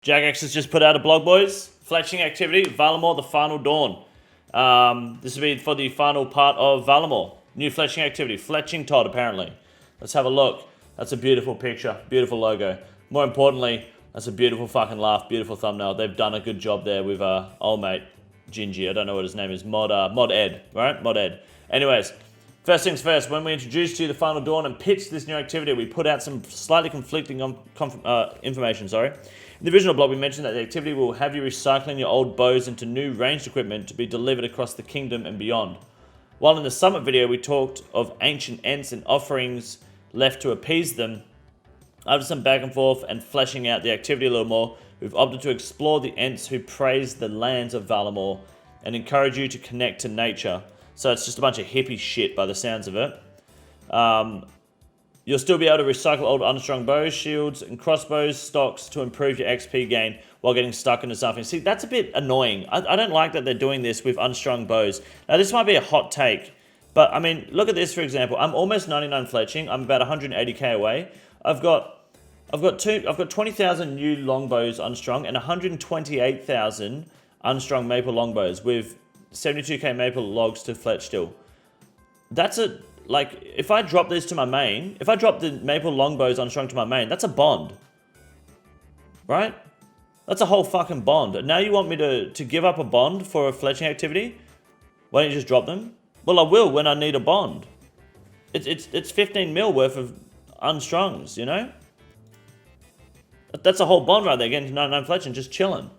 Jagex has just put out a blog, boys. Fletching activity, varlamore, the final dawn. This will be for the final part of varlamore. New fletching activity, Fletching Todd, apparently. Let's have a look. That's a beautiful picture, beautiful logo. More importantly, that's a beautiful fucking laugh, beautiful thumbnail. They've done a good job there with old mate Gingy. I don't know what his name is. Mod Ed, right? Mod Ed. Anyways, first things first. When we introduced you to the final dawn and pitched this new activity, we put out some slightly conflicting information. In the original blog, we mentioned that the activity will have you recycling your old bows into new ranged equipment to be delivered across the kingdom and beyond. While in the summit video, we talked of ancient ents and offerings left to appease them, after some back and forth and fleshing out the activity a little more, we've opted to explore the ents who praise the lands of varlamore and encourage you to connect to nature. So it's just a bunch of hippie shit by the sounds of it. You'll still be able to recycle old unstrung bows, shields, and crossbows stocks to improve your XP gain while getting stuck into something. See, that's a bit annoying. I don't like that they're doing this with unstrung bows. Now, this might be a hot take, but I mean, look at this, for example. I'm almost 99 fletching. I'm about 180k away. I've got 20,000 new longbows unstrung and 128,000 unstrung maple longbows with 72k maple logs to fletch still. That's like, if I drop this to my main, if I drop the maple longbows unstrung to my main, that's a bond. Right? That's a whole fucking bond. And now you want me to give up a bond for a fletching activity? Why don't you just drop them? Well, I will when I need a bond. It's 15 mil worth of unstrungs, you know? That's a whole bond right there, getting to 99 fletching, just chilling.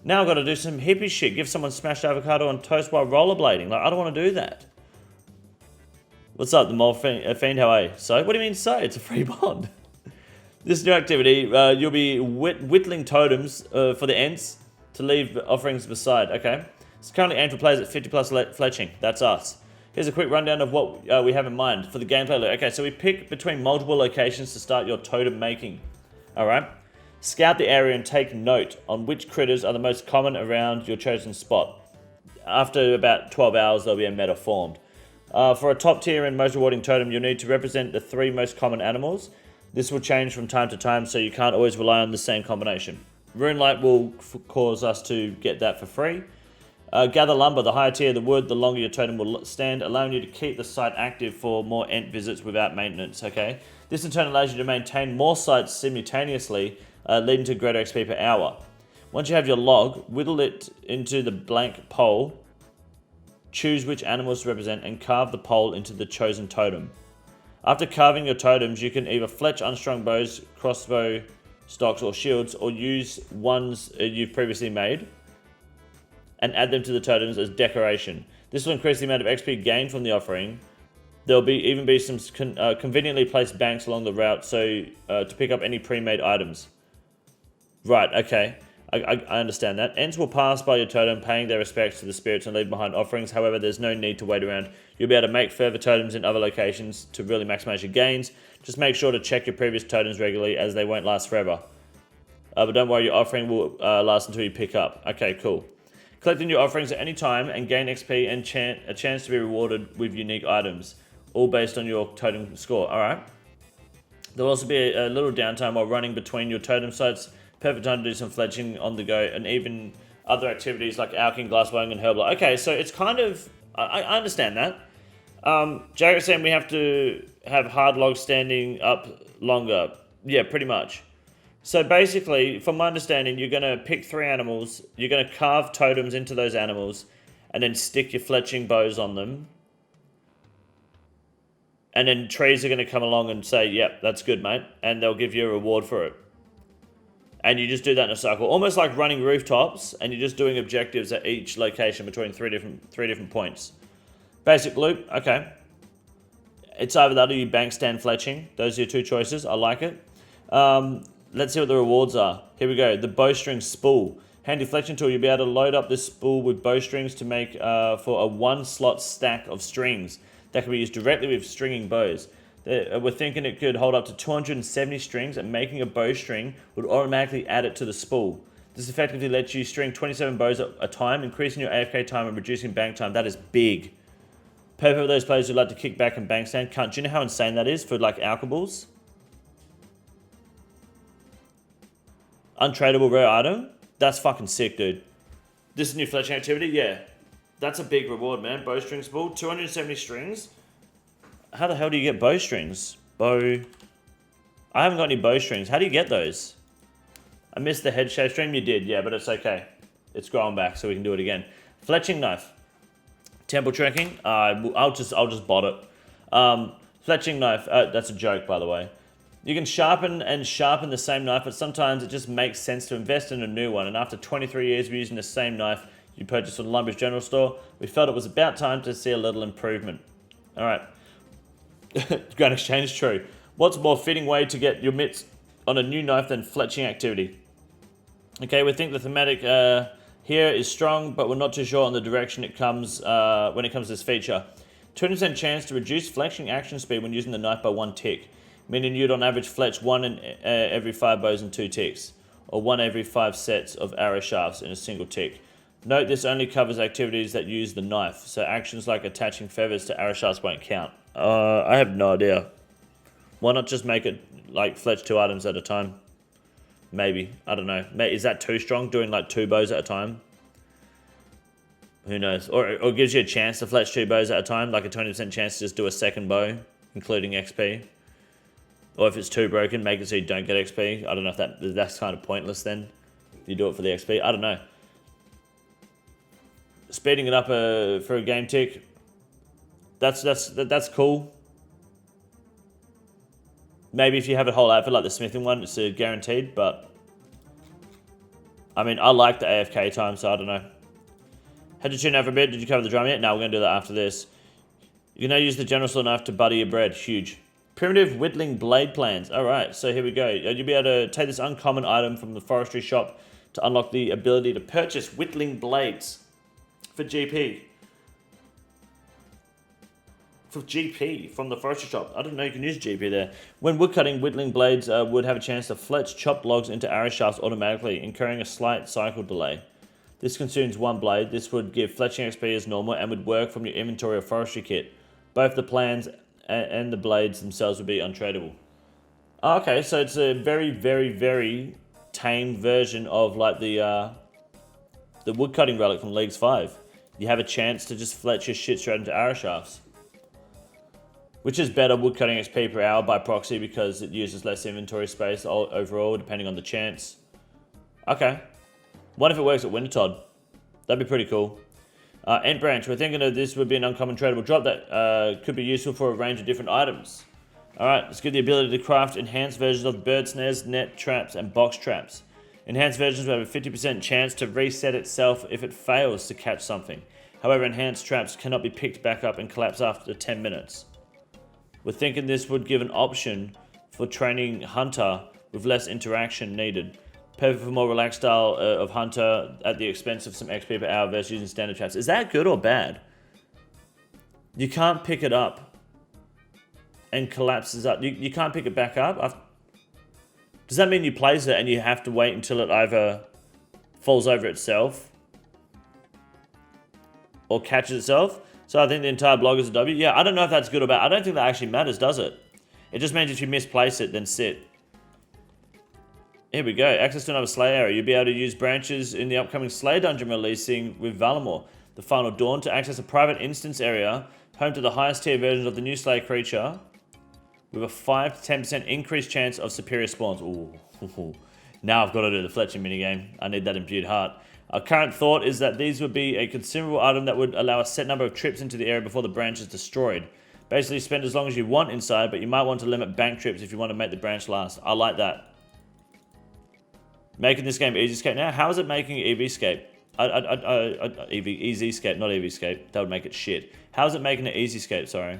Now I've got to do some hippie shit, give someone smashed avocado on toast while rollerblading. Like, I don't want to do that. What's up, the mole fiend? How are you? So, what do you mean so? It's a free bond. This new activity, you'll be whittling totems for the ents to leave offerings beside. Okay. It's currently aimed for players at 50 plus fletching. That's us. Here's a quick rundown of what we have in mind for the gameplay. Okay, so we pick between multiple locations to start your totem making. Alright. Scout the area and take note on which critters are the most common around your chosen spot. After about 12 hours, there'll be a meta formed. For a top tier and most rewarding totem, you'll need to represent the 3 most common animals. This will change from time to time, so you can't always rely on the same combination. Runelight will cause us to get that for free. Gather lumber. The higher tier the wood, the longer your totem will stand, allowing you to keep the site active for more ent visits without maintenance, okay? This in turn allows you to maintain more sites simultaneously, leading to greater XP per hour. Once you have your log, whittle it into the blank pole, choose which animals to represent, and carve the pole into the chosen totem. After carving your totems, you can either fletch unstrung bows, crossbow stocks, or shields, or use ones you've previously made and add them to the totems as decoration. This will increase the amount of XP gained from the offering. There'll even be some conveniently placed banks along the route so to pick up any pre-made items. Right, okay. I understand that. Ents will pass by your totem, paying their respects to the spirits and leave behind offerings. However, there's no need to wait around. You'll be able to make further totems in other locations to really maximize your gains. Just make sure to check your previous totems regularly, as they won't last forever. But don't worry, your offering will last until you pick up. Okay, cool. Collecting your offerings at any time and gain XP and a chance to be rewarded with unique items, all based on your totem score. Alright. There'll also be a little downtime while running between your totem sites. Perfect time to do some fletching on the go, and even other activities like alching, glassblowing, and herbal. Okay, so it's kind of... I understand that. Jared saying we have to have hard logs standing up longer. Yeah, pretty much. So basically, from my understanding, you're going to pick 3 animals, you're going to carve totems into those animals, and then stick your fletching bows on them. And then trees are going to come along and say, yep, that's good, mate. And they'll give you a reward for it. And you just do that in a cycle, almost like running rooftops, and you're just doing objectives at each location between three different points. Basic loop, okay. It's either that or you bank stand fletching. Those are your 2 choices. I like it. Let's see what the rewards are. Here we go. The bowstring spool. Handy fletching tool. You'll be able to load up this spool with bowstrings to make for a 1-slot stack of strings that can be used directly with stringing bows. We're thinking it could hold up to 270 strings, and making a bowstring would automatically add it to the spool. This effectively lets you string 27 bows at a time, increasing your AFK time and reducing bank time. That is big. Perfect for those players who like to kick back and bank stand. Do you know how insane that is for like alchables? Untradeable rare item? That's fucking sick, dude. This is new fletching activity? Yeah. That's a big reward, man. Bowstring spool, 270 strings. How the hell do you get bowstrings? I haven't got any bowstrings. How do you get those? I missed the head shave stream. You did, yeah, but it's okay. It's growing back, so we can do it again. Fletching knife. Temple trekking. I'll just bot it. Fletching knife. That's a joke, by the way. You can sharpen the same knife, but sometimes it just makes sense to invest in a new one. And after 23 years of using the same knife you purchased from the Lumber's General Store, we felt it was about time to see a little improvement. All right. Grand exchange, true. What's a more fitting way to get your mitts on a new knife than fletching activity? Okay, we think the thematic here is strong, but we're not too sure on the direction it comes when it comes to this feature. 20% chance to reduce fletching action speed when using the knife by 1 tick, meaning you'd on average fletch 1 in every 5 bows in 2 ticks, or 1 every 5 sets of arrow shafts in a single tick. Note this only covers activities that use the knife, so actions like attaching feathers to arrow shafts won't count. I have no idea. Why not just make it like fletch 2 items at a time? Maybe. I don't know. Is that too strong, doing like 2 bows at a time? Who knows? Or it gives you a chance to fletch 2 bows at a time, like a 20% chance to just do a second bow, including XP. Or if it's too broken, make it so you don't get XP. I don't know if that's kind of pointless then. If you do it for the XP. I don't know. Speeding it up for a game tick. That's cool. Maybe if you have a whole outfit like the smithing one, it's guaranteed, but I mean, I like the AFK time, so I don't know. Had to tune out for a bit. Did you cover the drum yet? No, we're going to do that after this. You can now use the general store knife to butter your bread. Huge. Primitive whittling blade plans. Alright, so here we go. You'll be able to take this uncommon item from the forestry shop to unlock the ability to purchase whittling blades for GP. For GP from the forestry shop. I didn't know you can use GP there. When woodcutting, whittling blades would have a chance to fletch chopped logs into arrow shafts automatically, incurring a slight cycle delay. This consumes 1 blade. This would give fletching XP as normal and would work from your inventory or forestry kit. Both the plans and the blades themselves would be untradeable. Okay, so it's a very, very, very tame version of like the woodcutting relic from Leagues 5. You have a chance to just fletch your shit straight into arrow shafts. Which is better woodcutting XP per hour by proxy because it uses less inventory space overall, depending on the chance. Okay. What if it works at Wintertod? That'd be pretty cool. Ent Branch. We're thinking that this would be an uncommon tradable drop that could be useful for a range of different items. Alright, let's get the ability to craft enhanced versions of bird snares, net traps, and box traps. Enhanced versions will have a 50% chance to reset itself if it fails to catch something. However, enhanced traps cannot be picked back up and collapse after 10 minutes. We're thinking this would give an option for training Hunter with less interaction needed. Perfect for more relaxed style of Hunter at the expense of some XP per hour versus using standard traps. Is that good or bad? You can't pick it up and collapses up. You can't pick it back up? Does that mean you place it and you have to wait until it either falls over itself or catches itself? So I think the entire blog is a W. Yeah, I don't know if that's good or bad. I don't think that actually matters, does it? It just means if you misplace it, then sit. Here we go. Access to another Slay area. You'll be able to use branches in the upcoming Slay dungeon releasing with Varlamore, the Final Dawn, to access a private instance area home to the highest tier versions of the new Slay creature with a 5 to 10% increased chance of superior spawns. Ooh. Now I've got to do the fletching minigame. I need that imbued heart. Our current thought is that these would be a consumable item that would allow a set number of trips into the area before the branch is destroyed. Basically spend as long as you want inside, but you might want to limit bank trips if you want to make the branch last. I like that. Making this game EasyScape now? How is it making EVscape? EasyScape, not EVscape. That would make it shit. How is it making it EasyScape, sorry?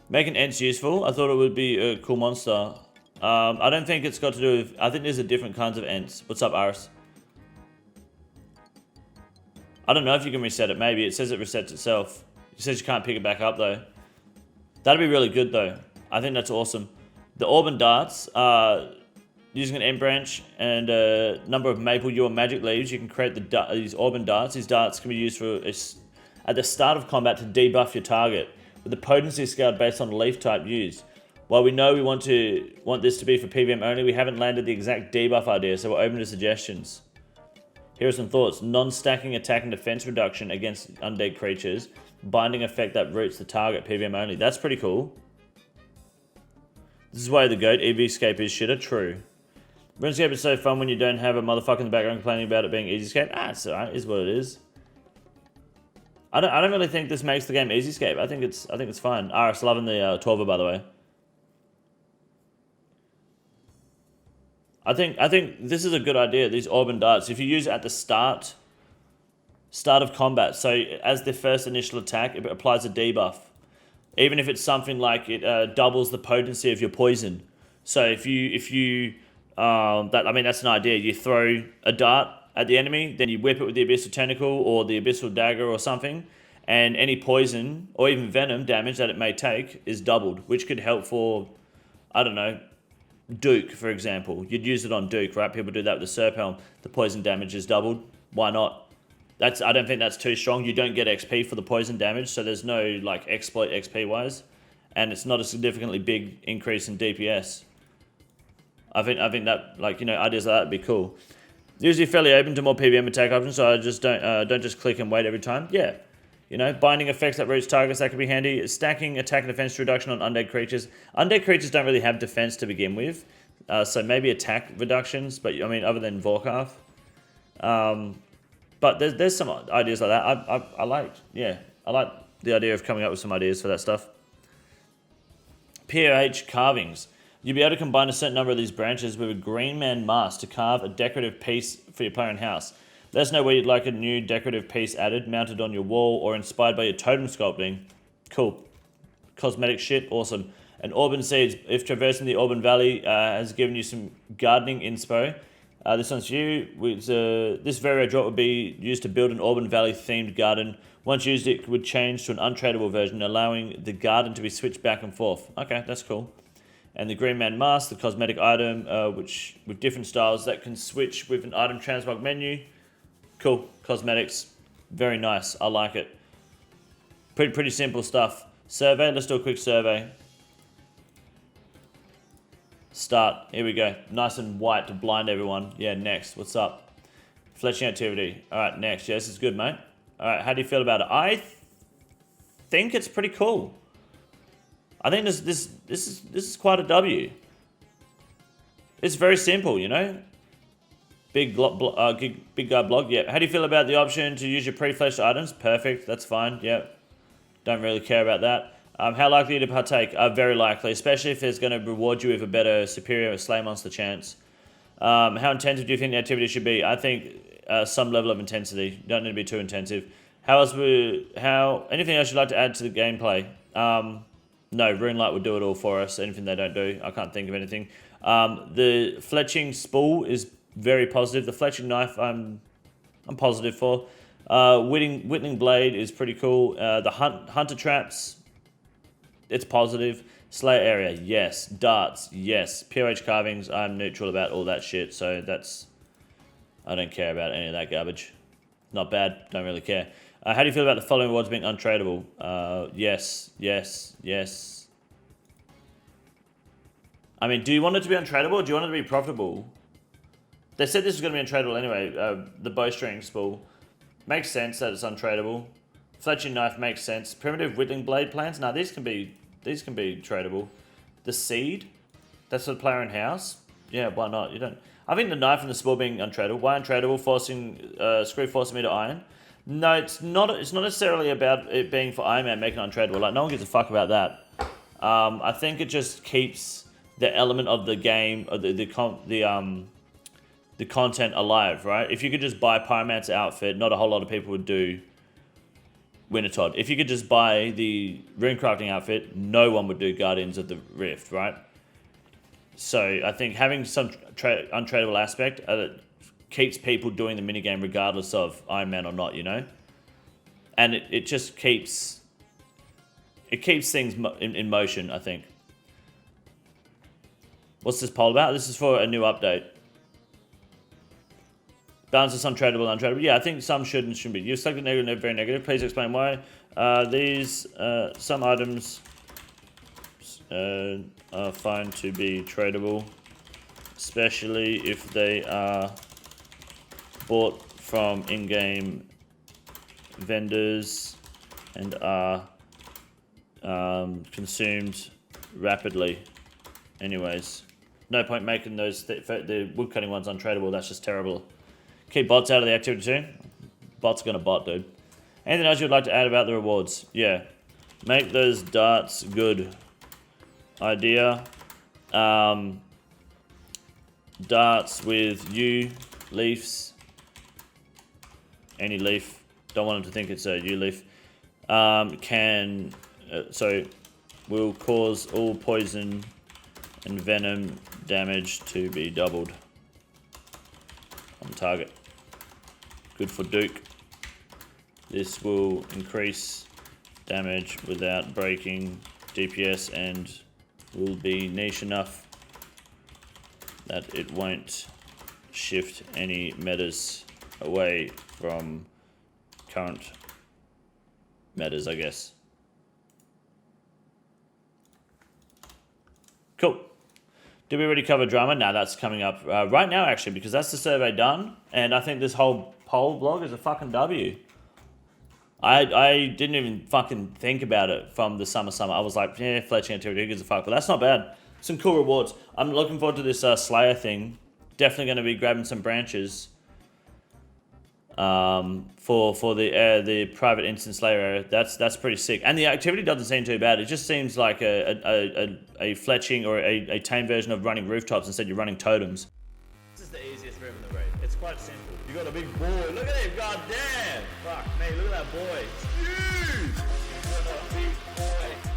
Making Ents useful? I thought it would be a cool monster. I don't think it's got to do with... I think there's a different kinds of Ents. What's up, Aris? I don't know if you can reset it. Maybe. It says it resets itself. It says you can't pick it back up, though. That'd be really good, though. I think that's awesome. The Orban Darts, using an Ent branch and a number of maple yew or magic leaves, you can create these Orban Darts. These darts can be used for at the start of combat to debuff your target, with the potency scaled based on the leaf type used. While we know we want this to be for PvM only, we haven't landed the exact debuff idea, so we're open to suggestions. Here are some thoughts. Non-stacking attack and defense reduction against undead creatures. Binding effect that roots the target, PvM only. That's pretty cool. This is why the GOAT EVscape is shitter. True. Runescape is so fun when you don't have a motherfucker in the background complaining about it being easyscape. Ah, it's alright. Is what it is. I don't really think this makes the game easyscape. I think it's fine. RS loving the 12er, by the way. I think this is a good idea. These Orban Darts, if you use it at the start of combat, so as the first initial attack, it applies a debuff. Even if it's something like it doubles the potency of your poison. So if you that's an idea. You throw a dart at the enemy, then you whip it with the Abyssal Tentacle or the Abyssal Dagger or something, and any poison or even venom damage that it may take is doubled, which could help for, I don't know, Duke, for example. You'd use it on Duke, right? People do that with the Serp Helm. The poison damage is doubled. Why not? I don't think that's too strong. You don't get XP for the poison damage, so there's no like exploit XP wise, and it's not a significantly big increase in DPS. I think that, like, you know, ideas like that would be cool. Usually fairly open to more PvM attack options, so I just don't just click and wait every time. Yeah, you know, binding effects that roots targets, that could be handy. Stacking attack and defense reduction on undead creatures. Undead creatures don't really have defense to begin with, so maybe attack reductions. But I mean, other than Vorkarth. But there's some ideas like that. I like the idea of coming up with some ideas for that stuff. POH carvings. You'll be able to combine a certain number of these branches with a green man mask to carve a decorative piece for your player and house. Let us know where you'd like a new decorative piece added, mounted on your wall, or inspired by your totem sculpting. Cool. Cosmetic shit, awesome. And Orban Seeds. If traversing the Orban Valley has given you some gardening inspo, this one's for you. This very rare drop would be used to build an Orban Valley themed garden. Once used, it would change to an untradeable version, allowing the garden to be switched back and forth. Okay, that's cool. And the Green Man Mask, the cosmetic item, which with different styles that can switch with an item transmog menu. Cool, cosmetics, very nice. I like it. Pretty simple stuff. Survey. Let's do a quick survey. Start. Here we go. Nice and white to blind everyone. Yeah, next. What's up? Fletching activity. All right, next. Yeah, this is good, mate. All right, how do you feel about it? I think it's pretty cool. I think this is quite a W. It's very simple, you know. Big guy blog. Yeah. How do you feel about the option to use your pre-fletched items? Perfect. That's fine. Yeah. Don't really care about that. How likely are you to partake? Very likely, especially if it's going to reward you with a better, superior slay monster chance. How intensive do you think the activity should be? I think some level of intensity. You don't need to be too intensive. Anything else you'd like to add to the gameplay? No, Runelight would do it all for us. Anything they don't do, I can't think of anything. The fletching spool is very positive. The fletching knife, I'm positive for. Whittling blade is pretty cool. The hunter traps, it's positive. Slayer area, yes. Darts, yes. POH carvings, I'm neutral about all that shit. So I don't care about any of that garbage. Not bad. Don't really care. How do you feel about the following rewards being untradeable? Yes. I mean, do you want it to be untradeable or do you want it to be profitable? They said this was going to be untradeable anyway. The bowstring spool. Makes sense that it's untradeable. Fletching knife makes sense. Primitive whittling blade plants. Now these can be tradable. The seed. That's for the player in house. Yeah, why not? You don't. I think the knife and the spool being untradeable. Why untradeable? Screw forcing me to iron. No, it's not. It's not necessarily about it being for Iron Man making it untradeable. Like no one gives a fuck about that. I think it just keeps the element of the game, or the content alive, right? If you could just buy Pyromancer outfit, not a whole lot of people would do Wintertodt. If you could just buy the runecrafting outfit, no one would do Guardians of the Rift, right? So I think having some untradeable aspect keeps people doing the minigame regardless of Iron Man or not, you know? And it just keeps things in motion, I think. What's this poll about? This is for a new update. Balance is untradeable and untradeable. Yeah, I think some should and shouldn't be. You've selected negative and very negative. Please explain why. Some items are found to be tradable, especially if they are bought from in-game vendors and are consumed rapidly. Anyways, no point making those the woodcutting ones untradeable. That's just terrible. Keep bots out of the activity too. Bots are gonna bot, dude. Anything else you'd like to add about the rewards? Yeah, make those darts good. Idea. Darts with U leaves. Any leaf. Don't want them to think it's a U leaf. So will cause all poison and venom damage to be doubled on target. Good for Duke. This will increase damage without breaking DPS and will be niche enough that it won't shift any metas away from current metas, I guess. Cool. Did we already cover drama? No, that's coming up right now, actually, because that's the survey done, and I think this whole poll blog is a fucking W. I didn't even fucking think about it from the summer. I was like, yeah, fletching activity, who gives a fuck? But that's not bad. Some cool rewards. I'm looking forward to this Slayer thing. Definitely going to be grabbing some branches for the private instance Slayer area. That's pretty sick. And the activity doesn't seem too bad. It just seems like a fletching or a tame version of running rooftops. Instead, you're running totems. This is the easiest move in the raid. It's quite simple. You got a big boy. Look at him. God damn. Fuck me. Look at that boy. It's huge. You got a big boy.